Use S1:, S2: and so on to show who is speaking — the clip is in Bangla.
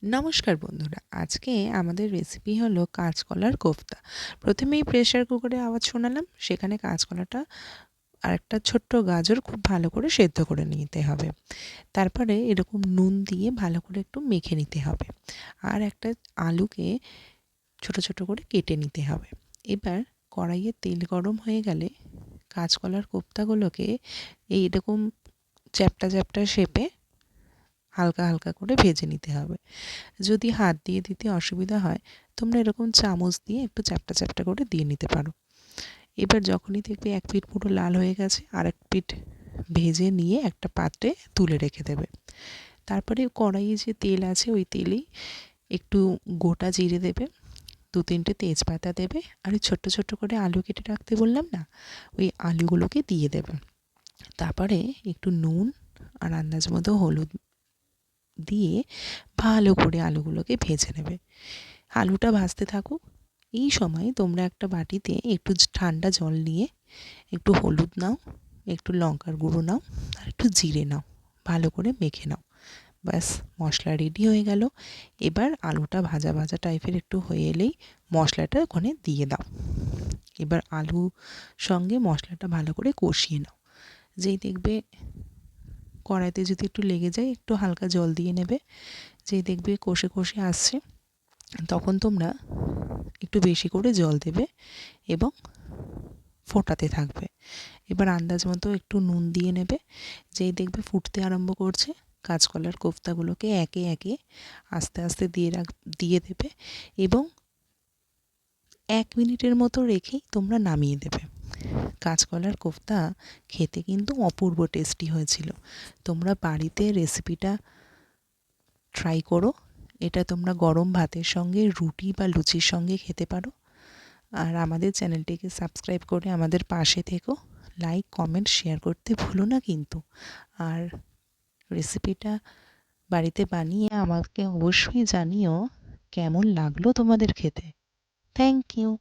S1: নমস্কার বন্ধুরা, আজকে আমাদের রেসিপি হলো কাঁচকলার কোফতা। প্রথমেই প্রেসার কুকারে আওয়াজ শোনালাম, সেখানে কাঁচকলাটা আর একটা ছোট্ট গাজর খুব ভালো করে সেদ্ধ করে নিতে হবে। তারপরে এরকম নুন দিয়ে ভালো করে একটু মেখে নিতে হবে, আর একটা আলুকে ছোট ছোট করে কেটে নিতে হবে। এবার কড়াইয়ে তেল গরম হয়ে গেলে কাঁচকলার কোফতাগুলোকে এইরকম চ্যাপ্টা চ্যাপ্টা শেপে হালকা হালকা করে ভেজে নিতে হবে। যদি হাত দিয়ে দিতে অসুবিধা হয়, তোমরা এরকম চামচ দিয়ে একটু চ্যাপ্টা চ্যাপ্টা করে দিয়ে নিতে পারো। এবার যখনই দেখবে এক পিঠ পুরো লাল হয়ে গেছে, আর এক পিঠ ভেজে নিয়ে একটা পাত্রে তুলে রেখে দেবে। তারপরে কড়াইয়ে যে তেল আছে ওই তেলেই একটু গোটা জিরে দেবে, 2-3টে তেজপাতা দেবে, আর ওই ছোট্ট ছোট্ট করে আলু কেটে রাখতে বললাম না, ওই আলুগুলোকে দিয়ে দেবে। তারপরে একটু নুন আর আন্দাজ মতো হলুদ দিয়ে ভালো করে আলুগুলোকে ভেজে নেবে। আলুটা ভাজতে থাকুক। এই সময় তোমরা একটা বাটিতে একটু ঠান্ডা জল নিয়ে একটু হলুদ নাও, একটু লঙ্কার গুঁড়ো নাও, আর একটু জিরে নাও, ভালো করে মেখে নাও। ব্যাস, মশলা রেডি হয়ে গেল। এবার আলুটা ভাজা ভাজা টাইপের একটু হয়ে এলেই মশলাটা ওখানে দিয়ে দাও। এবার আলু সঙ্গে মশলাটা ভালো করে কষিয়ে নাও। যেই দেখবে কড়াইতে যদি একটু লেগে যায়, একটু হালকা জল দিয়ে নেবে। যেই দেখবে কষে কষে আসছে, তখন তোমরা একটু বেশি করে জল দেবে এবং ফোটাতে থাকবে। এবার আন্দাজ মতো একটু নুন দিয়ে নেবে। যেই দেখবে ফুটতে আরম্ভ করছে, কাঁচকলার কোফতাগুলোকে একে একে আস্তে আস্তে দিয়ে দেবে এবং 1 মিনিটের মতো রেখেই তোমরা নামিয়ে দেবে। কাঁচকলার কোফতা খেতে কিন্তু অপূর্ব টেস্টি হয়েছিল। তোমরা বাড়িতে রেসিপিটা ট্রাই করো। এটা তোমরা গরম ভাতের সঙ্গে, রুটি বা লুচির সঙ্গে খেতে পারো। আর আমাদের চ্যানেলটিকে সাবস্ক্রাইব করে আমাদের পাশে থেকো। লাইক, কমেন্ট, শেয়ার করতে ভুলো না কিন্তু। আর রেসিপিটা বাড়িতে বানিয়ে আমাকে অবশ্যই জানিও কেমন লাগলো তোমাদের খেতে। Thank you.